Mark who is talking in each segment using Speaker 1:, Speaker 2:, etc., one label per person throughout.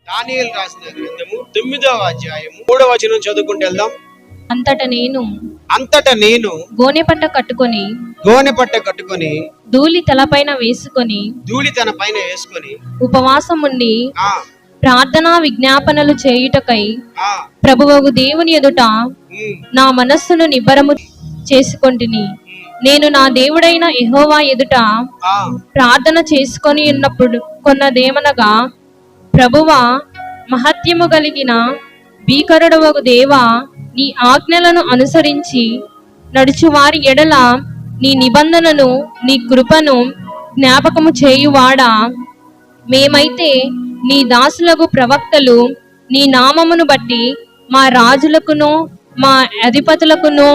Speaker 1: దానియేలు రాసిన గ్రంథము 9వ అధ్యాయము 3వ వచనం చదువుకుంటూ వెళ్దాం. అంతట నేను
Speaker 2: గోనెపట్ట కట్టుకొని ధూళి తన పైన వేసుకొని ఉపవాసం ఉండి ప్రార్థనా విజ్ఞాపనలు చేయుటకై ప్రభువగు దేవుని ఎదుట నా మనస్సును నిబ్బరము చేసుకొంటిని. నేను నా దేవుడైన యెహోవా ఎదుట ప్రార్థన చేసుకొని ఉన్నప్పుడు కొన్నదేమనగా, ప్రభువా, మహత్యము కలిగిన భీకరుడవగు దేవా, నీ ఆజ్ఞలను అనుసరించి నడుచువారి ఎడల నీ నిబంధనను నీ కృపను జ్ఞాపకము చేయువాడా, మేమైతే నీ దాసులకు ప్రవక్తలు నీ నామమును బట్టి మా రాజులకును మా అధిపతులకును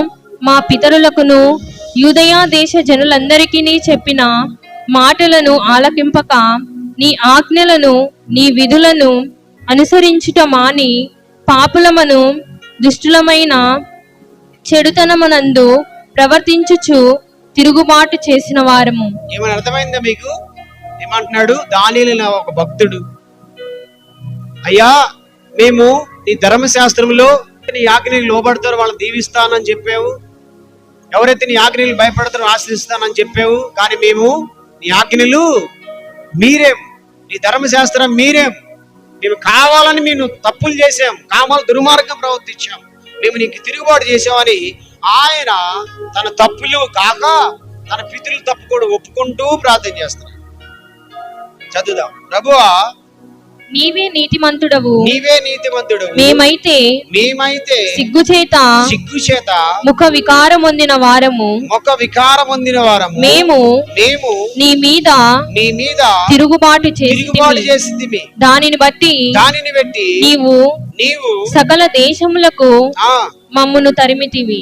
Speaker 2: మా పితరులకును యూదయా దేశ జనులందరికీ చెప్పిన మాటలను ఆలకింపక నీ ఆజ్ఞలను నీ విధులను అనుసరించుట మాని పాపులమను దుష్టులమైన చెడుతనమునందు ప్రవర్తించుచు తిరుగుబాటు చేసిన వారము.
Speaker 1: ఏమని అర్థమైందా మీకు? ఏమంటున్నాడు? దానియేలు ఒక భక్తుడు, అయ్యా మేము నీ ధర్మశాస్త్రంలో నీ ఆజ్ఞలు లోబడతారో వాళ్ళని దీవిస్తానని చెప్పావు, ఎవరైతే నీ ఆజ్ఞలు భయపడతారో ఆశ్రయిస్తానని చెప్పావు, కానీ మేము నీ ఆజ్ఞలు మీరేం, నీ ధర్మశాస్త్రం మీరేం, మేము కావాలని మేము తప్పులు చేసాం, కావాలని దుర్మార్గం ప్రవర్తించాం, మేము నీకు తిరుగుబాటు చేసామని ఆయన తన తప్పులు కాక తన పితరుల తప్పు కూడా ఒప్పుకుంటూ ప్రార్థన చేస్తున్నాడు. చదువుదాం. ప్రభువా,
Speaker 2: నీవే నీతిమంతుడవు,
Speaker 1: మేమైతే
Speaker 2: సిగ్గుచేత ముఖ వికారం పొందిన వారము, మేము నీ మీద తిరుగుబాటు చేసి దానిని బట్టి నీవు సకల దేశములకు మమ్మును తరిమితివి.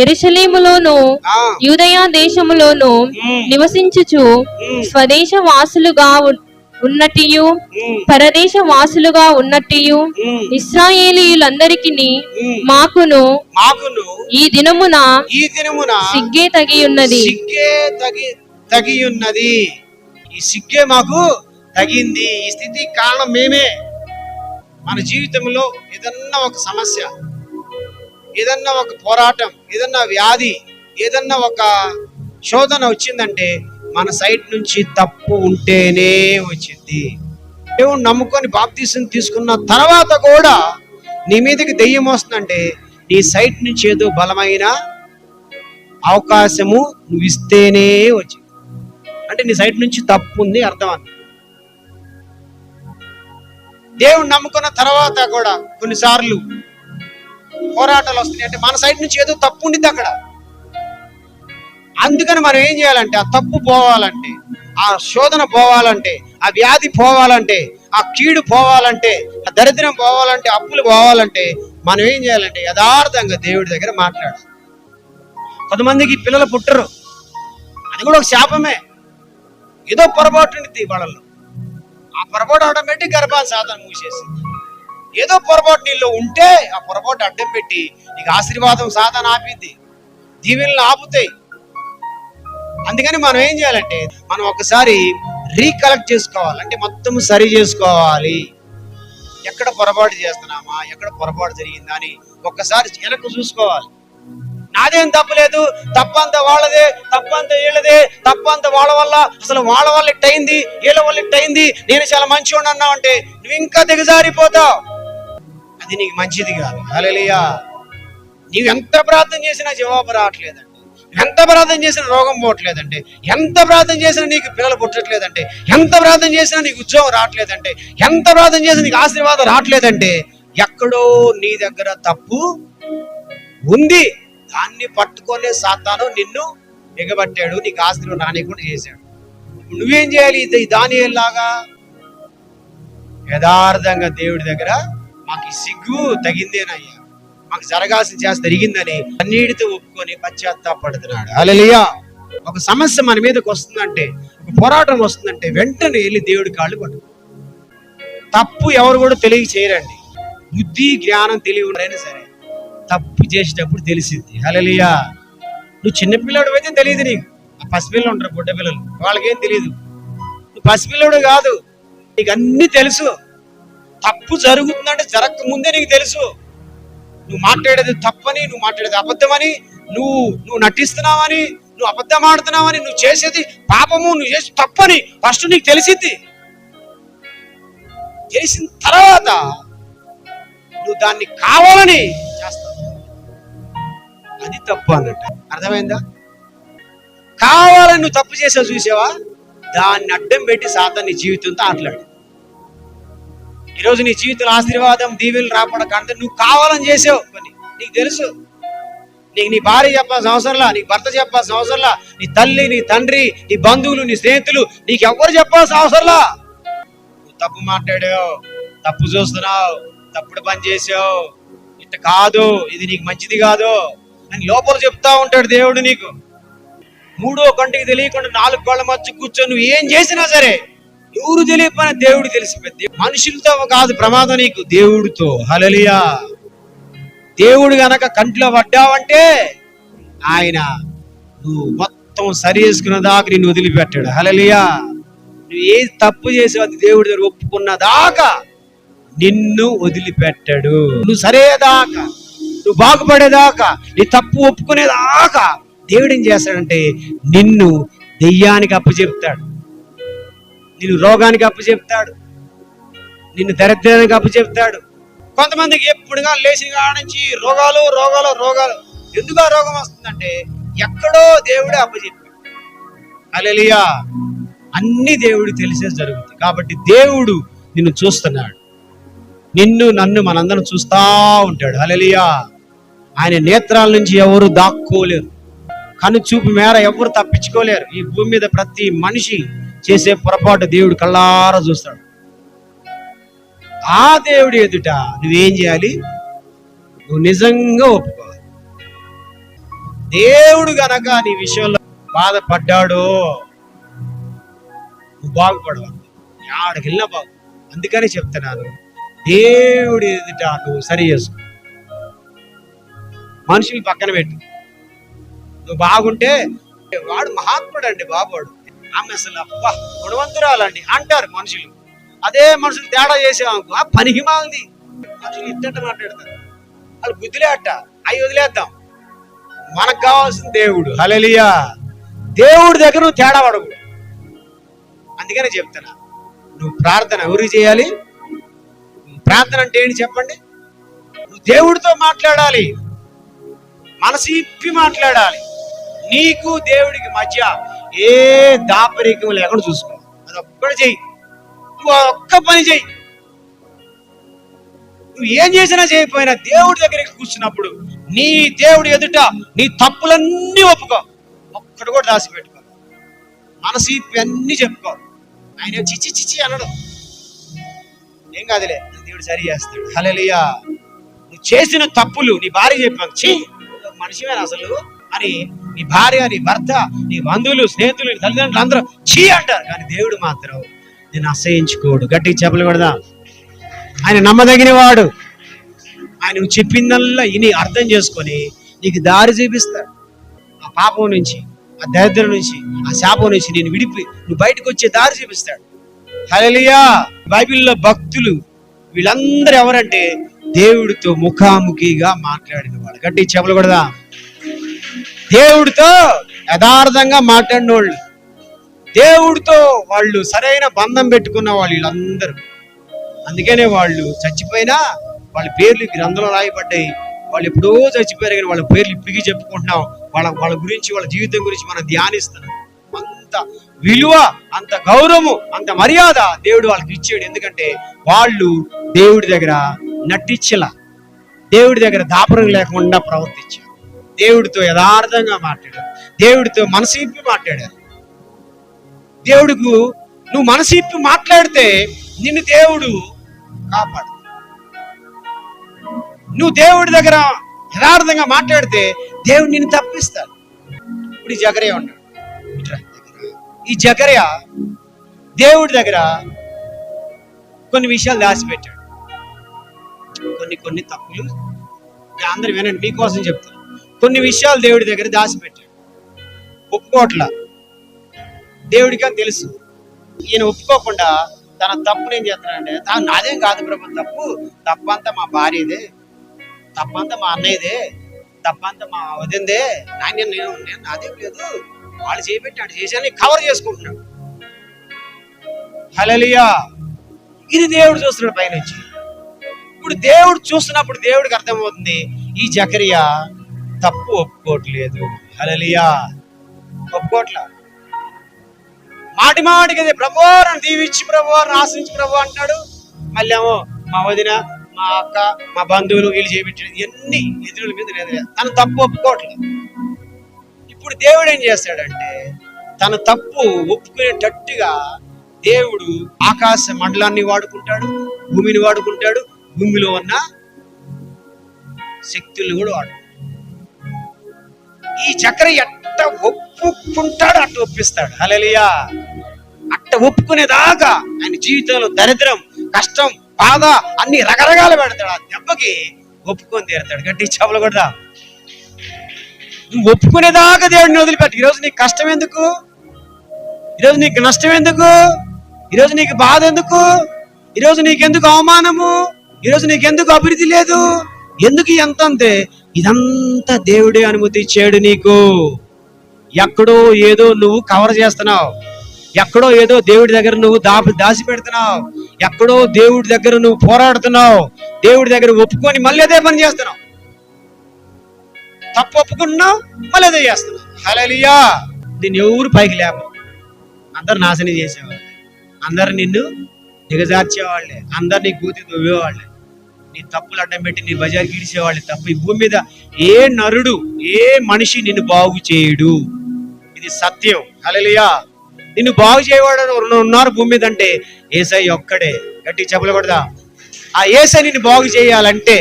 Speaker 2: యెరూషలేములోను యూదయా దేశములోను నివసించుచు స్వదేశ వాసులుగా ఉన్నట్టియు పరదేశ వాసులుగా ఉన్నట్టియు ఇశ్రాయేలీయులందరికీ మాకును ఈ దినమున సిగ్గే తగి ఉన్నది.
Speaker 1: ఈ సిగ్గే మాకు తగింది. ఈ స్థితి కారణం మేమే. మన జీవితంలో ఏదన్నా ఒక సమస్య, ఏదన్నా ఒక పోరాటం, ఏదన్నా వ్యాధి, ఏదన్నా ఒక శోధన వచ్చిందంటే మన సైడ్ నుంచి తప్పు ఉంటేనే వచ్చింది. దేవుడు నమ్ముకొని బాప్తీసం తీసుకున్న తర్వాత కూడా నీ మీదకి దెయ్యం వస్తుందంటే నీ సైడ్ నుంచి ఏదో బలమైన అవకాశము నువ్వు ఇస్తేనే వచ్చింది, అంటే నీ సైడ్ నుంచి తప్పు ఉంది అర్థం అన్న. దేవుడు నమ్ముకున్న తర్వాత కూడా కొన్నిసార్లు పోరాటాలు వస్తున్నాయి అంటే మన సైడ్ నుంచి ఏదో తప్పు ఉండింది అక్కడ. అందుకని మనం ఏం చేయాలంటే, ఆ తప్పు పోవాలంటే, ఆ శోధన పోవాలంటే, ఆ వ్యాధి పోవాలంటే, ఆ కీడు పోవాలంటే, ఆ దరిద్రం పోవాలంటే, అప్పులు పోవాలంటే మనం ఏం చేయాలంటే యథార్థంగా దేవుడి దగ్గర మాట్లాడాలి. కొంతమందికి పిల్లలు పుట్టరు, అది కూడా ఒక శాపమే. ఏదో పొరపాటు ఉండిద్ది వాళ్ళలో, ఆ పొరపాటు ఆటోమేటిక్ గర్భాన్ని సాధన మూసేసి, ఏదో పొరపాటు నీళ్ళు ఉంటే ఆ పొరపాటు అడ్డం పెట్టి నీకు ఆశీర్వాదం సాధన ఆపిద్ది, దీవెనలు ఆపుతాయి. అందుకని మనం ఏం చేయాలంటే మనం ఒకసారి రీకలెక్ట్ చేసుకోవాలి, అంటే మొత్తం సరి చేసుకోవాలి. ఎక్కడ పొరపాటు చేస్తున్నామా, ఎక్కడ పొరపాటు జరిగిందా అని ఒక్కసారి వెనక్కు చూసుకోవాలి. నాదేం తప్పులేదు, తప్పంతా వాళ్ళదే, తప్పంతా వీళ్ళదే, తప్పంతా వాళ్ళ వల్ల, అసలు వాళ్ళ వల్ల ఇట్టయింది, వీళ్ళ వల్ల ఇట్టయింది, నేను చాలా మంచివాడు అన్నావు అంటే నువ్వు ఇంకా దిగజారిపోతావు. అది నీకు మంచిది కాదు. హల్లెలూయా. నీవు ఎంత ప్రార్థన చేసినా జవాబు రావట్లేదండి, ఎంత ప్రార్థన చేసినా రోగం పోవట్లేదంటే, ఎంత ప్రార్థన చేసినా నీకు పిల్లలు పుట్టట్లేదంటే, ఎంత ప్రార్థన చేసినా నీకు ఉద్యోగం రావట్లేదంటే, ఎంత ప్రార్థన చేసినా నీకు ఆశీర్వాదం రావట్లేదంటే ఎక్కడో నీ దగ్గర తప్పు ఉంది. దాన్ని పట్టుకొనే సాతాను నిన్ను ఎగబట్టాడు, నీకు ఆశీర్వాదం రానికుండా చేశాడు. నువ్వేం చేయాలి? దానియేలులాగా యథార్థంగా దేవుడి దగ్గర మాకు సిగ్గు తగిందేనయ్యా, మాకు జరగాల్సిన చేసి జరిగిందని అన్నిటితో ఒప్పుకొని పశ్చాత్తాపడుతున్నాడు. హల్లెలూయా. ఒక సమస్య మన మీదకి వస్తుందంటే, ఒక పోరాటం వస్తుందంటే వెంటనే వెళ్ళి దేవుడి కాళ్ళు పట్టు. తప్పు ఎవరు కూడా తెలియ చేయరండి. బుద్ధి జ్ఞానం తెలివి ఉన్నారైనా సరే తప్పు చేసేటప్పుడు తెలిసింది. హల్లెలూయా. నువ్వు చిన్నపిల్లడు అయితే తెలియదు నీకు, ఆ పసిపిల్లలు ఉంటారు, బుడ్డ పిల్లలు, వాళ్ళకేం తెలియదు. నువ్వు పసిపిల్లడు కాదు, నీకు అన్ని తెలుసు. తప్పు జరుగుతుందంటే జరగక ముందే నీకు తెలుసు. నువ్వు మాట్లాడేది తప్పని, నువ్వు మాట్లాడేది అబద్ధమని, నువ్వు నటిస్తున్నావని, నువ్వు అబద్ధం ఆడుతున్నావని, నువ్వు చేసేది పాపము, నువ్వు చేసి తప్పని ఫస్ట్ నీకు తెలిసింది. తెలిసిన తర్వాత నువ్వు దాన్ని కావాలని చేస్తావు. అది తప్పు అన్నట్టు. అర్థమైందా? కావాలని నువ్వు తప్పు చేసావు చూసావా, దాన్ని అడ్డం పెట్టి సాతాను నీ జీవితంతో ఆటలాడు. ఈరోజు నీ జీవితంలో ఆశీర్వాదం దీవెనలు రాపడకంటే నువ్వు కావాలని చేసావు కొన్ని. నీకు తెలుసు, నీకు నీ భార్య చెప్పాల్సిన అవసరంలా, నీకు భర్త చెప్పాల్సిన అవసరంలా, నీ తల్లి, నీ తండ్రి, నీ బంధువులు, నీ స్నేహితులు, నీకు ఎవరు చెప్పాల్సిన అవసరంలా. నువ్వు తప్పు మాట్లాడావు, తప్పు చూస్తున్నావు, తప్పుడు పని చేసావు, ఇట్ట కాదు, ఇది నీకు మంచిది కాదు అని లోపల చెప్తా ఉంటాడు దేవుడు నీకు. మూడో కంటికి తెలియకుండా 4 కోళ్ల మధ్య కూర్చొని నువ్వు ఏం చేసినా సరే ఎవరు తెలియకపోయినా దేవుడు తెలిసిపోద్ది. మనుషులతో కాదు ప్రమాదం నీకు, దేవుడితో. హల్లెలూయా. దేవుడు గనక కంట్లో పడ్డావంటే ఆయన నువ్వు మొత్తం సరి చేసుకున్న దాకా నిన్ను వదిలిపెట్టాడు. హల్లెలూయా. నువ్వు ఏ తప్పు చేసావు అది దేవుడి దగ్గర ఒప్పుకున్న దాకా నిన్ను వదిలిపెట్టాడు. నువ్వు సరేదాకా, నువ్వు బాగుపడేదాకా, నీ తప్పు ఒప్పుకునేదాకా దేవుడు ఏం చేస్తాడంటే నిన్ను దెయ్యానికి అప్పచెప్తాడు, నిన్ను రోగానికి అప్పచెప్తాడు, నిన్ను దరిద్రానికి అప్పచెప్తాడు. కొంతమందికి ఎప్పుడుగా లేచిన కాడ నుంచి రోగాలు రోగాలు రోగాలు. ఎందుకు ఆ రోగం వస్తుందంటే ఎక్కడో దేవుడే అప్పచెప్పాడు. హల్లెలూయా. అన్ని దేవుడు తెలిసే జరుగుతుంది. కాబట్టి దేవుడు నిన్ను చూస్తున్నాడు, నిన్ను నన్ను మనందరం చూస్తా ఉంటాడు. హల్లెలూయా. ఆయన నేత్రాల నుంచి ఎవరు దాక్కోలేరు, కను చూపు మేర ఎవరు తప్పించుకోలేరు. ఈ భూమి మీద ప్రతి మనిషి చేసే పొరపాటు దేవుడు కళ్ళారా చూస్తాడు. ఆ దేవుడి ఎదుట నువ్వేం చేయాలి? నువ్వు నిజంగా ఒప్పుకోవాలి. దేవుడు గనక నీ విషయంలో బాధపడ్డాడో నువ్వు బాగుపడవాలి, ఆడికి వెళ్ళినా బాగు. అందుకని చెప్తున్నాను, దేవుడి ఎదుట నువ్వు సరి చేసుకో. మనుషులు పక్కన పెట్టు. నువ్వు బాగుంటే వాడు మహాత్ముడు అండి బాబువాడు, ఆమె అసలు అబ్బా గుణవంతురాలండి అంటారు మనుషులు. అదే మనుషులు తేడా చేసేవాళ్ళకు ఆ పనికి మాలింది మనుషులు ఇద్దట మాట్లాడతారు. వాళ్ళు బుద్ధిలే అట్ట, అవి వదిలేద్దాం. మనకు కావాల్సిన దేవుడు. హల్లెలూయా. దేవుడి దగ్గర నువ్వు తేడా పడకు. అందుకనే చెప్తున్నా, నువ్వు ప్రార్థన ఎవరికి చేయాలి? ప్రార్థన అంటే ఏంటి చెప్పండి? నువ్వు దేవుడితో మాట్లాడాలి, మనసు ఇప్పి మాట్లాడాలి. నీకు దేవుడికి మధ్య ఏ దాపరికం లేకుండా చూసుకో. అది ఒక్కటి చెయ్యి, నువ్వు ఒక్క పని చెయ్యి. నువ్వు ఏం చేసినా చేయకపోయినా దేవుడి దగ్గరికి కూర్చున్నప్పుడు నీ దేవుడి ఎదుట నీ తప్పులన్నీ ఒప్పుకో, ఒక్కటి కూడా దాచిపెట్టుకో. మనసు ఇప్పి అన్ని చెప్పుకో. ఆయన చిచ్చి చిచ్చి అనడు, ఏం కాదులే దేవుడు సరి చేస్తాడు. హల్లెలూయా. నువ్వు చేసిన తప్పులు నీ భార్య చెప్పాను, ఛీ మనిషివేనా అసలు అని నీ భార్య, నీ భర్త, నీ బంధువులు, స్నేహితులు, నీ తల్లిదండ్రులు అందరూ ఛీ అంటారు. కానీ దేవుడు మాత్రం నేను అసహించుకోడు. గట్టిగా చెప్పలు కొడదా. ఆయన నమ్మదగిన వాడు. ఆయన నువ్వు చెప్పిందల్లా ఇని అర్థం చేసుకొని నీకు దారి చూపిస్తాడు. ఆ పాపం నుంచి, ఆ దరిద్రం నుంచి, ఆ శాపం నుంచి నేను విడిపి నువ్వు బయటకు వచ్చే దారి చూపిస్తాడు. హల్లెలూయా. బైబిల్లో భక్తులు వీళ్ళందరూ ఎవరంటే దేవుడితో ముఖాముఖిగా మాట్లాడిన వాడు. గట్టి చెప్పలు కొడదా. దేవుడితో యథార్థంగా మాట్లాడిన వాళ్ళు, దేవుడితో వాళ్ళు సరైన బంధం పెట్టుకున్న వాళ్ళు వీళ్ళందరూ. అందుకనే వాళ్ళు చచ్చిపోయినా వాళ్ళ పేర్లు గ్రంథంలో రాయబడ్డాయి. వాళ్ళు ఎప్పుడో చచ్చిపోయారు కానీ వాళ్ళ పేర్లు ఇప్పటికీ చెప్పుకుంటున్నాం. వాళ్ళ గురించి, వాళ్ళ జీవితం గురించి మనం ధ్యానిస్తున్నాం. అంత విలువ, అంత గౌరవము, అంత మర్యాద దేవుడు వాళ్ళకి ఇచ్చాడు. ఎందుకంటే వాళ్ళు దేవుడి దగ్గర నటించలా, దేవుడి దగ్గర దాపరం లేకుండా ప్రవర్తించారు, దేవుడితో యథార్థంగా మాట్లాడారు, దేవుడితో మనసు ఇప్పి మాట్లాడారు. దేవుడికి నువ్వు మనసు ఇప్పి మాట్లాడితే నిన్ను దేవుడు కాపాడు. నువ్వు దేవుడి దగ్గర యథార్థంగా మాట్లాడితే దేవుడు నిన్ను తప్పిస్తాడు. ఇప్పుడు ఈ జకర్యా ఉన్నాడు. ఈ జకర్యా దేవుడి దగ్గర కొన్ని విషయాలు దాచిపెట్టాడు. కొన్ని తప్పులు అందరు వినండి, మీకోసం చెప్తాను. కొన్ని విషయాలు దేవుడి దగ్గర దాచిపెట్టాడు, ఒప్పుకోవట్లా. దేవుడికి అని తెలుసు, ఈయన ఒప్పుకోకుండా తన తప్పుని ఏం చేస్తున్నాడంటే, నాదేం కాదు ప్రభు తప్పంతా మా భార్యదే, తప్పంతా మా అన్నయ్యదే, తప్పంతా మా వదిందే, నేను నాదేం లేదు, వాళ్ళు చేపెట్టాడు చేశాను కవర్ చేసుకుంటున్నాడు. హల్లెలూయా. ఇది దేవుడు చూస్తున్నాడు పైనుంచి. ఇప్పుడు దేవుడు చూస్తున్నప్పుడు దేవుడికి అర్థమవుతుంది, ఈ జకరియా తప్పు ఒప్పుకోవట్లేదు. హల్లెలూయా. ఒప్పుకోట్లా. మాటికి అదే ప్రభువా నన్ను దీవించి ప్రభువా నన్ను ఆశ్రయించి ప్రభు అంటున్నాడు. మళ్ళీ ఏమో మా వదిన, మా అక్క, మా బంధువులు వీళ్ళు చేయించాడు, ఇవన్నీ ఎదురుల మీద లేదు, తను తప్పు ఒప్పుకోవట్లేదు. ఇప్పుడు దేవుడు ఏం చేస్తాడంటే, తన తప్పు ఒప్పుకునేటట్టుగా దేవుడు ఆకాశ మండలాన్ని వాడుకుంటాడు, భూమిని వాడుకుంటాడు, భూమిలో ఉన్న శక్తుల్ని కూడా వాడుకుంటాడు. ఈ చక్రం ఎట్ట ఒప్పుకుంటాడు అట్ట ఒప్పిస్తాడు. హల్లెలూయా. అట్ట ఒప్పుకునేదాకా ఆయన జీవితంలో దరిద్రం, కష్టం, బాధ అన్ని రకరకాలు పెడతాడు. ఆ దెబ్బకి ఒప్పుకొని తీరుతాడు. గట్టి చెవులు కొడదా. నువ్వు ఒప్పుకునేదాకా దేవుడిని వదిలిపెట్టు. ఈరోజు నీకు కష్టం ఎందుకు? ఈరోజు నీకు నష్టం ఎందుకు? ఈరోజు నీకు బాధ ఎందుకు? ఈరోజు నీకెందుకు అవమానము? ఈరోజు నీకెందుకు అభివృద్ధి లేదు? ఎందుకు ఎంత అంతే? ఇదంతా దేవుడే అనుమతి ఇచ్చాడు నీకు. ఎక్కడో ఏదో నువ్వు కవర్ చేస్తున్నావు, ఎక్కడో ఏదో దేవుడి దగ్గర నువ్వు దాచి పెడుతున్నావు, ఎక్కడో దేవుడి దగ్గర నువ్వు పోరాడుతున్నావు, దేవుడి దగ్గర ఒప్పుకొని మళ్ళీ అదే పని చేస్తున్నావు. తప్పు ఒప్పుకున్నావు, మళ్ళీ అదే చేస్తున్నావు. హల్లెలూయా. దీన్ని ఎవరు పైకి లేపరు. అందరు నాశనం చేసేవాళ్ళే, అందరు నిన్ను దిగజార్చేవాళ్లే, అందరు నీ కూతి దువ్వేవాళ్లే, నీ తప్పులు అడ్డం పెట్టి నీ బజార్కి ఇడిచేవాళ్ళే తప్ప ఈ భూమి మీద ఏ నరుడు, ఏ మనిషి నిన్ను బాగు చేయడు. ఇది సత్యం. హల్లెలూయా. నిన్ను బాగు చేయవాడు ఉన్నారు భూమి మీద అంటే యేసయ్య ఒక్కడే. గట్టి చెప్పులు కొడదా. ఆ యేసయ్య నిన్ను బాగు చేయాలంటే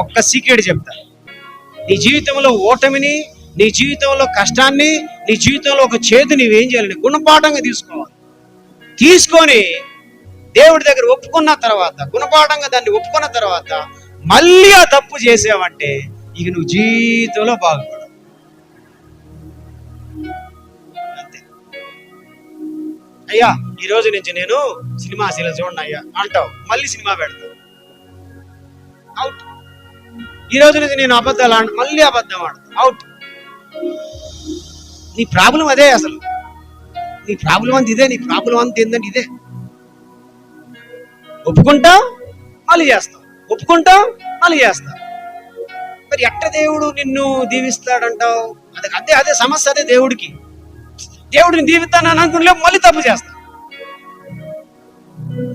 Speaker 1: ఒక్క సీక్రెట్ చెప్తా. నీ జీవితంలో ఓటమిని, నీ జీవితంలో కష్టాన్ని, నీ జీవితంలో ఒక చేదు నీవేం చేయాలని గుణపాఠంగా తీసుకోవాలి. తీసుకొని దేవుడి దగ్గర ఒప్పుకున్న తర్వాత, గుణపాఠంగా దాన్ని ఒప్పుకున్న తర్వాత మళ్ళీ ఆ తప్పు చేసావంటే ఇక నువ్వు జీవితంలో బాగుపడవు. అంతే. అయ్యా ఈ రోజు నుంచి నేను సినిమా సీరియల్ చూడండి అయ్యా అంటావు, మళ్ళీ సినిమా పెడతావు, అవుట్. ఈ రోజు నుంచి నేను అబద్ధాలు మళ్ళీ అబద్ధం ఆడతావు, అవుట్. నీ ప్రాబ్లం అదే. అసలు నీ ప్రాబ్లం అంత ఇదే. నీ ప్రాబ్లం అంత ఏంటంటే ఇదే. ఒప్పుకుంటావు మళ్ళీ చేస్తావు, ఒప్పుకుంటావు మళ్ళీ చేస్తావు. మరి ఎట్ట దేవుడు నిన్ను దీవిస్తాడంటావు? అదే సమస్య. అదే దేవుడికి. దేవుడిని దీవిస్తానని అనుకుంటే మళ్ళీ తప్పు చేస్తావు,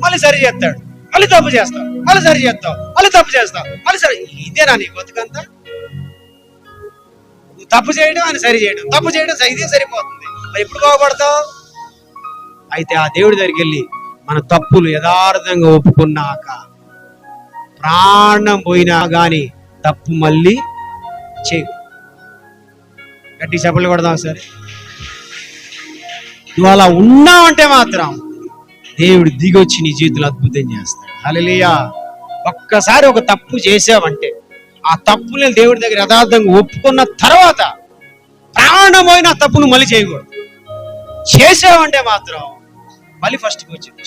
Speaker 1: మళ్ళీ సరి చేస్తాడు, మళ్ళీ తప్పు చేస్తావు, మళ్ళీ సరి చేస్తావు, మళ్ళీ తప్పు చేస్తావు, మళ్ళీ సరి. ఇదేనా నీ బతుకంతా? నువ్వు తప్పు చేయడం, ఆయన సరి చేయడం, తప్పు చేయడం, ఇదే సరిపోతుంది. మరి ఎప్పుడు బాగుపడతావు? అయితే ఆ దేవుడి దగ్గరికి వెళ్ళి మన తప్పులు యథార్థంగా ఒప్పుకున్నాక ప్రాణం పోయినా గాని తప్పు మళ్ళీ చేయ. గట్టి చెప్పలు కొడదాం సరే. నువ్వు అలా ఉన్నావంటే మాత్రం దేవుడు దిగొచ్చి నీ జీవితంలో అద్భుతం చేస్తాడు. హల్లెలూయా. ఒక్కసారి ఒక తప్పు చేసావంటే ఆ తప్పుని దేవుడి దగ్గర యథార్థంగా ఒప్పుకున్న తర్వాత ప్రాణం పోయిన తప్పును మళ్ళీ చేయకూడదు. చేసావంటే మాత్రం మళ్ళీ ఫస్ట్కి వచ్చింది.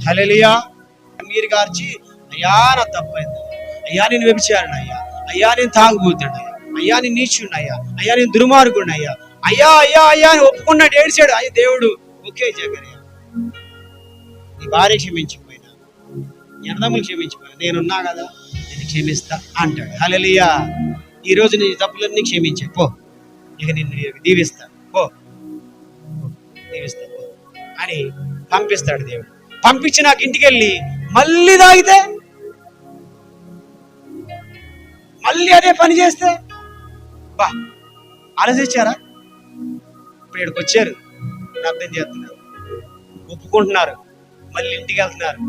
Speaker 1: హల్లెలూయా. మీరు గార్చి అయ్యా నా తప్పైంది, అయ్యా నేను వ్యభిచారణ, అయ్యా నేను తాగుబోతాడు, అయ్యా నేను నీచుడు, అయ్యా నేను దుర్మార్గుడు, అయ్యా అయ్యా అయ్యా అని ఒప్పుకున్నాడు, ఏడ్చాడు. అయ్యా దేవుడు ఓకే జకరియా నీ భార్య క్షమించిపోయినా, నీ అన్నదమ్ములు క్షమించిపోయినా, నేనున్నా కదా నేను క్షమిస్తా అంటాడు. హల్లెలూయా. ఈ రోజు నీ తప్పులన్నీ క్షమించే పో, ఇక నిన్ను దీవిస్తా పో, దీవిస్తా పో అని పంపిస్తాడు దేవుడు. పంపించి నాకు ఇంటికి వెళ్ళి మళ్ళీ తాగితే, మళ్ళీ అదే పని చేస్తే బా ఆలోచించారా? ఇప్పుడు ఇక్కడికి వచ్చారు, అర్థం చేస్తున్నారు, ఒప్పుకుంటున్నారు, మళ్ళీ ఇంటికి వెళ్తున్నారు,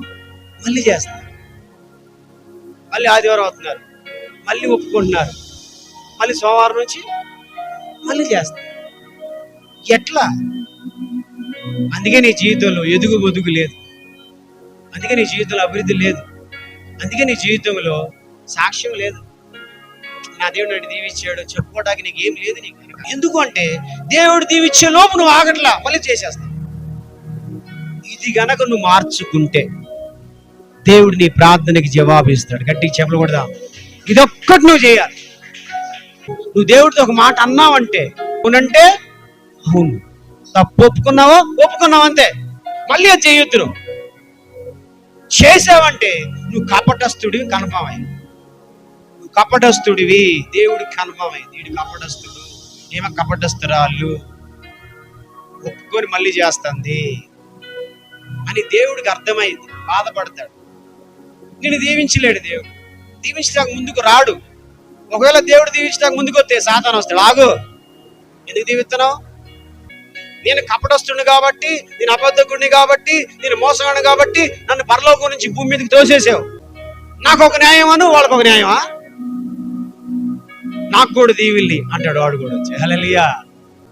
Speaker 1: మళ్ళీ చేస్తున్నారు, మళ్ళీ ఆదివారం అవుతున్నారు, మళ్ళీ ఒప్పుకుంటున్నారు, మళ్ళీ సోమవారం నుంచి మళ్ళీ చేస్తారు. ఎట్లా? అందుకే నీ జీవితంలో ఎదుగు బొదుగు లేదు, అందుకే నీ జీవితంలో అభివృద్ధి లేదు, అందుకే నీ జీవితంలో సాక్ష్యం లేదు. నా దేవుడు నన్ను దీవించాడు చెప్పుకోవడానికి నీకు ఏం లేదు నీకు. ఎందుకు అంటే దేవుడు దీవించే లోపు నువ్వు ఆగట్లా, మళ్ళీ చేసేస్తావు. ఇది గనక నువ్వు మార్చుకుంటే దేవుడు నీ ప్రార్థనకి జవాబు ఇస్తాడు. గట్టిగా చెప్పలు కొడదా. ఇదొక్కటి నువ్వు చేయాలి. నువ్వు దేవుడితో ఒక మాట అన్నావంటే అవునంటే అవును, తప్పు ఒప్పుకున్నావా అంతే. మళ్ళీ అది చేయొద్దు. నువ్వు చేసావంటే నువ్వు కపటస్తుడివి కన్ఫర్మ్ అయ్యి. నువ్వు కపటస్తుడివి, దేవుడికి కన్ఫర్మ్ అయింది. వీడు కపటస్తుడు, ఏమో కపటస్తురాళ్ళు, ఒప్పుకొని మళ్ళీ చేస్తుంది అని దేవుడికి అర్థమైంది. బాధపడతాడు. నేను దీవించలేడు. దేవుడు దీవించడానికి ముందుకు రాడు. ఒకవేళ దేవుడు దీవించడానికి ముందుకు వస్తే సాతాను వస్తాడు. ఆగు, ఎందుకు దీవిస్తున్నావు? నేను కపటస్తుడిని కాబట్టి, నేను అబద్ధకుడిని కాబట్టి, నేను మోసగాడిని కాబట్టి నన్ను పరలోకం నుంచి భూమి మీదకి తోసేసావు. నాకు ఒక న్యాయమాను, వాళ్ళకు ఒక న్యాయమా? నాకు కూడా దీవిల్ని అంటాడు వాడు కూడా వచ్చి. హల్లెలూయా.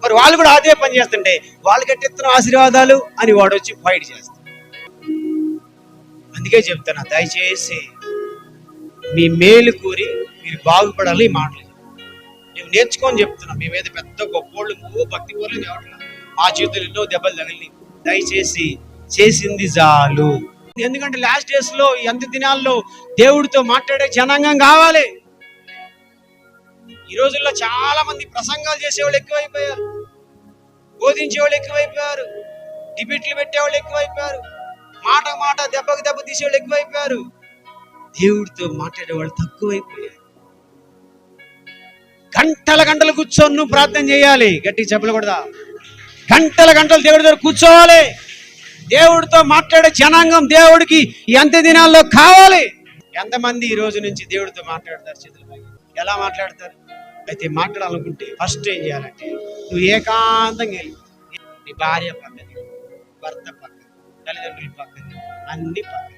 Speaker 1: మరి వాళ్ళు కూడా అదే పని చేస్తుంటే వాళ్ళకి ఎట్టిస్తున్న ఆశీర్వాదాలు అని వాడు వచ్చి ఫైట్ చేస్తాడు. అందుకే చెప్తున్నా, దయచేసి మీ మేలు కోరి మీరు బాగుపడాలి. ఈ మాటలు మేము నేర్చుకొని చెప్తున్నా. మీ మీద పెద్ద గొప్పోళ్ళు భక్తి కోరలు చెప్పట్లా. మా చేతులు ఎన్నో దెబ్బలు తగిలి. దయచేసి చేసింది చాలు. ఎందుకంటే లాస్ట్ డేస్ లో, ఈ అంత్య దినాల్లో దేవుడితో మాట్లాడే జనాంగం కావాలి. ఈ రోజుల్లో చాలా మంది ప్రసంగాలు చేసేవాళ్ళు ఎక్కువైపోయారు, బోధించేవాళ్ళు ఎక్కువైపోయారు, డిబేట్లు పెట్టేవాళ్ళు ఎక్కువైపోయారు, మాట దెబ్బకు దెబ్బ తీసేవాళ్ళు ఎక్కువైపోయారు. దేవుడితో మాట్లాడేవాళ్ళు తక్కువైపోయారు. గంటలు కూర్చొని నువ్వు ప్రార్థన చేయాలి. గట్టిగా చెప్పకూడదా? గంటలు దేవుడి దగ్గర కూర్చోవాలి. దేవుడితో మాట్లాడే జనాంగం దేవుడికి ఈ అంత్య దినాల్లో కావాలి. ఎంతమంది ఈ రోజు నుంచి దేవుడితో మాట్లాడతారు? చేతులు ఎలా మాట్లాడతారు? అయితే మాట్లాడాలనుకుంటే ఫస్ట్ ఏం చేయాలంటే నువ్వు ఏకాంతంగా వెళ్ళి నీ భార్య పక్కన, భర్త పక్కన, తల్లిదండ్రుల పక్కన, అన్ని పక్కన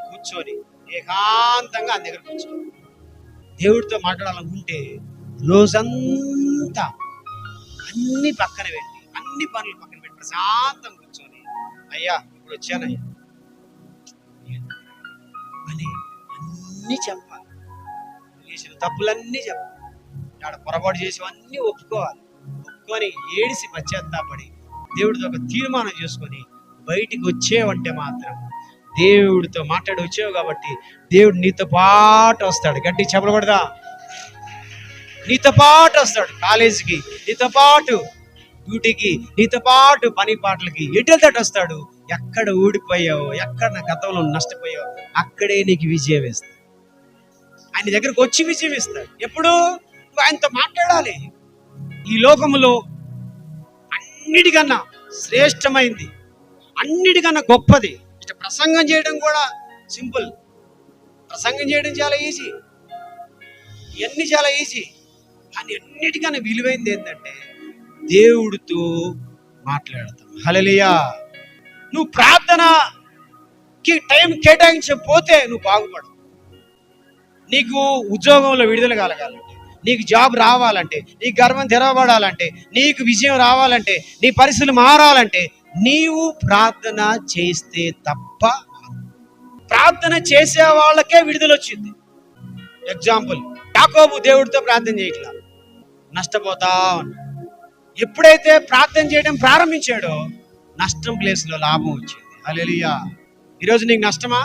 Speaker 1: కూర్చొని ఏకాంతంగా ఆయన దగ్గర కూర్చోవాలి. దేవుడితో మాట్లాడాలనుకుంటే రోజంతా అన్ని పక్కన పెట్టి, అన్ని పనులు పక్కన పెట్టి ప్రశాంతంగా కూర్చొని, అయ్యా ఇప్పుడు వచ్చానయ్యా అని అన్ని చెప్పాలి. చేసిన తప్పులన్నీ చెప్పాలి. ఆడ పొరపాటు చేసేవన్నీ ఒప్పుకొని ఏడిసి పశ్చాత్తాపడి దేవుడితో ఒక తీర్మానం చేసుకొని బయటికి వచ్చేవంటే మాత్రం దేవుడితో మాట్లాడి వచ్చావు కాబట్టి దేవుడు నీతో పాటు వస్తాడు. గట్టి చెప్పకూడదా? నీతో పాటు వస్తాడు. కాలేజీకి నీతో పాటు, డ్యూటీకి నీతో పాటు, పని పాటలకి ఎటు వస్తాడు. ఎక్కడ ఊడిపోయావో, ఎక్కడ నా గతంలో నష్టపోయావో అక్కడే నీకు విజయం ఇస్తాడు. ఆయన దగ్గరకు వచ్చి విజయం ఇస్తాడు. ఎప్పుడు? ఆయనతో మాట్లాడాలి. ఈ లోకములో అన్నిటికన్నా శ్రేష్టమైంది, అన్నిటికన్నా గొప్పది. ఇట్లా ప్రసంగం చేయడం కూడా సింపుల్. ప్రసంగం చేయడం చాలా ఈజీ, ఇవన్నీ చాలా ఈజీ. కానీ అన్నిటికన్నా విలువైంది ఏంటంటే దేవుడితో మాట్లాడతాం. హల్లెలూయా. నువ్వు ప్రార్థనకి టైం కేటాయించకపోతే నువ్వు బాగుపడవు. నీకు ఉద్యోగంలో విడుదల కలగాలంటే, నీకు జాబ్ రావాలంటే, నీకు గర్వం తెరవబడాలంటే, నీకు విజయం రావాలంటే, నీ పరిస్థితులు మారాలంటే నీవు ప్రార్థన చేస్తే తప్ప. ప్రార్థన చేసే వాళ్ళకే విడుదల వచ్చింది. ఎగ్జాంపుల్, యాకోబు దేవుడితో ప్రార్థన చేయట్లా, నష్టపోతా ఉన్నాడు. ఎప్పుడైతే ప్రార్థన చేయడం ప్రారంభించాడో నష్టం ప్లేస్లో లాభం వచ్చింది. హల్లెలూయా. ఈరోజు నీకు నష్టమా?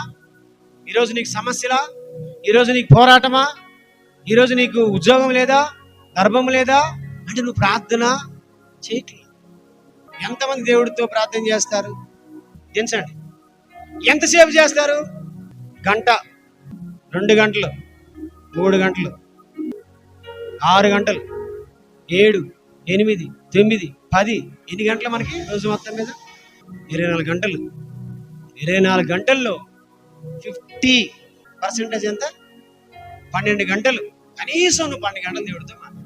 Speaker 1: ఈరోజు నీకు సమస్యలా? ఈరోజు నీకు పోరాటమా? ఈరోజు నీకు ఉద్యోగం లేదా, గర్భం లేదా అంటే నువ్వు ప్రార్థన చేయట్లేదు. ఎంతమంది దేవుడితో ప్రార్థన చేస్తారు తెలుసండి? ఎంతసేపు చేస్తారు? గంట, 2 గంటలు, 3 గంటలు, 6 గంటలు, 7, 8, 9, 10. ఎన్ని గంటలు మనకి రోజు మొత్తం మీద? 24 గంటలు. 24 గంటల్లో 50% ఎంత? 12 గంటలు. కనీసం నువ్వు 12 గంటలు దేవుడితో మాట్లాడు.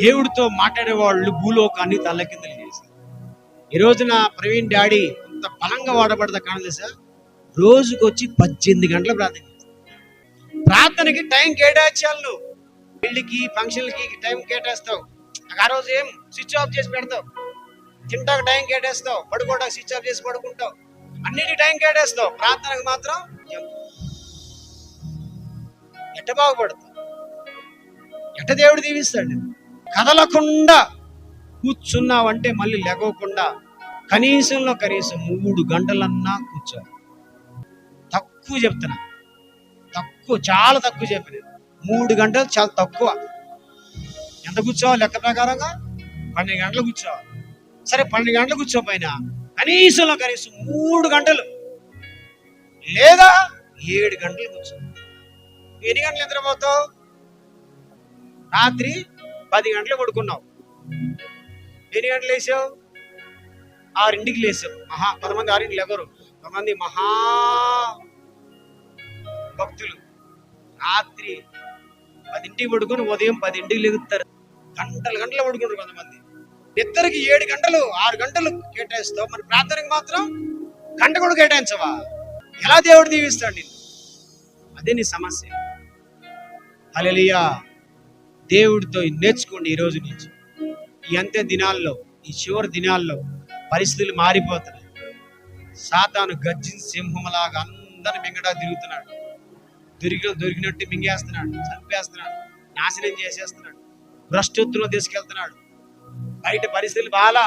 Speaker 1: దేవుడితో మాట్లాడే వాళ్ళు భూలోకాన్ని తల్లకిందలు చేశారు. ఈ రోజున ప్రవీణ్ డాడీ అంత బలంగా వాడబడతా కారణం తెలుసా? రోజుకు వచ్చి 18 గంటలు ప్రార్థన చేస్తారు. ప్రార్థనకి టైం కేటాయించాలి. నువ్వు పెళ్లికి, ఫంక్షన్లకి టైం కేటాయిస్తావు. ఆ రోజు ఏం స్విచ్ ఆఫ్ చేసి పెడతావు. తింటాకు టైం కేటాయిస్తావు, పడుకోవడానికి స్విచ్ ఆఫ్ చేసి పడుకుంటావు, అన్నిటి టైం కేటాయిస్తావు. ప్రార్థనకు మాత్రం ఎట్ట బాగుపడతావు? ఎట్ట దేవుడు దీవిస్తాడు? కదలకుండా కూర్చున్నావంటే మళ్ళీ లెగవకుండా కనీసంలో కనీసం 3 గంటలన్నా కూర్చో. తక్కువ చెప్తున్నా, తక్కువ, చాలా తక్కువ చెప్పిన. 3 గంటలు చాలా తక్కువ. ఎంత కూర్చోవాలి లెక్క ప్రకారంగా? 12 గంటలు కూర్చోవాలి. సరే 12 గంటలు కూర్చోపోయినా కనీసంలో కనీసం 3 గంటలు లేదా 7 గంటలు కూర్చో. ఎన్ని గంటలు నిద్రపోతావు? రాత్రి 10 గంటలు పడుకున్నావు. ఎన్ని గంటలు లేసావు? 6ంటికి లేసావు. కొంతమంది 6ంటికి లేవరు. కొంతమంది మహా భక్తులు రాత్రి 10ంటికి పడుకొని ఉదయం 10ంటికి లెగుతారు. గంటలు పడుకుంటారు. కొంతమంది నిద్రకి 7 గంటలు 6 గంటలు కేటాయిస్తావు, మరి ప్రార్థనకి మాత్రం గంట కూడా కేటాయించవా? ఎలా దేవుడు దీవిస్తాడు నిన్ను? అదే నీ సమస్య. హల్లెలూయా. దేవుడితో నేర్చుకోండి ఈ రోజు నుంచి. ఈ అంత్య దినాల్లో, ఈ చివరి దినాల్లో పరిస్థితులు మారిపోతున్నాయి. సాతాను గర్జించిన సింహంలాగా అందరిని మింగడా తిరుగుతున్నాడు. దొరికినట్టు మింగేస్తున్నాడు, చంపేస్తున్నాడు, నాశనం చేసేస్తున్నాడు, భ్రష్టత్వంలో తీసుకెళ్తున్నాడు. బయట పరిస్థితులు బాలా.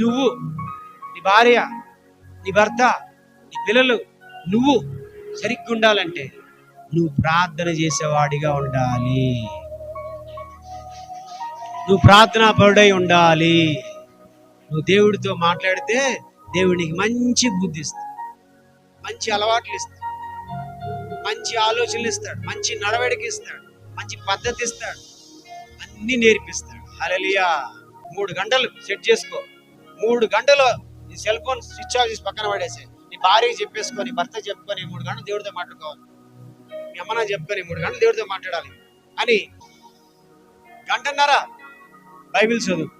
Speaker 1: నువ్వు, నీ భార్య, నీ భర్త, నీ పిల్లలు, నువ్వు సరిగ్గా ఉండాలంటే నువ్వు ప్రార్థన చేసేవాడిగా ఉండాలి. నువ్వు ప్రార్థనా పరుడై ఉండాలి. నువ్వు దేవుడితో మాట్లాడితే దేవుడు నీకు మంచి బుద్ధి ఇస్తాడు, మంచి అలవాట్లు ఇస్తాడు, మంచి ఆలోచనలు ఇస్తాడు, మంచి నడవడిక ఇస్తాడు, మంచి పద్ధతి ఇస్తాడు, అన్ని నేర్పిస్తాడు. హల్లెలూయా. 3 గంటలు సెట్ చేసుకో. 3 గంటలు నీ సెల్ ఫోన్ స్విచ్ ఆఫ్ చేసి పక్కన పడేసి నీ భార్యకి చెప్పేసుకొని, భర్త చెప్పుకొని 3 గంటలు దేవుడితో మాట్లాడుకోవాలి. మీ అమ్మ నాకు చెప్పుకొని 3 గంటలు దేవుడితో మాట్లాడాలి అని. గంటన్నర బైబిల్ చదువు.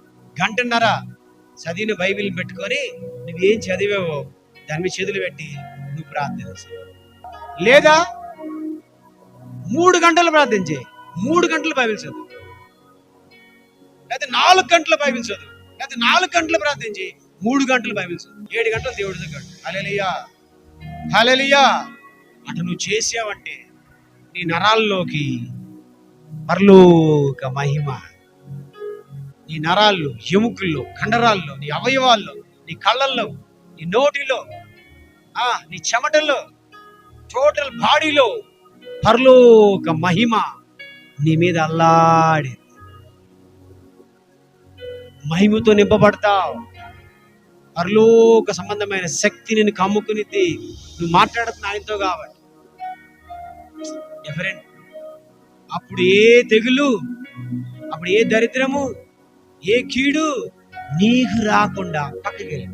Speaker 1: గంటన్నర చదివిన బైబిల్ పెట్టుకొని నువ్వేం చదివావో దాని మీద చేతులు పెట్టి నువ్వు ప్రార్థన చేయి. లేదా 3 గంటలు ప్రార్థన చేయి. 3 గంటలు బైబిల్ చదువు. లేదా 4 గంటల బైబిల్ చదువు. లేదా 4 గంటలు ప్రార్థన చేయి. 3 గంటలు బైబిల్ చదువు. 7 గంటలు దేవుడి దగ్గర. హల్లెలూయా, హల్లెలూయా. అటు నువ్వు చేసావంటే నీ నరాల్లోకి పరలోక మహిమ, నీ నరాల్లో, ఎముకల్లో, కండరాల్లో, నీ అవయవాల్లో, నీ కళ్ళల్లో, నీ నోటిలో, నీ చెమటల్లో, టోటల్ బాడీలో పరలోక మహిమ నీ మీద అల్లాడి మహిమతో నింపబడతావు. పరలోక సంబంధమైన శక్తి నేను కమ్ముకునిద్ది. నువ్వు మాట్లాడుతున్న ఆయనతో కాబట్టి. డిఫరెంట్. అప్పుడు ఏ తెగులు, అప్పుడు ఏ దరిద్రము, ఏ కీడు నీకు రాకుండా పక్కకి వెళ్ళి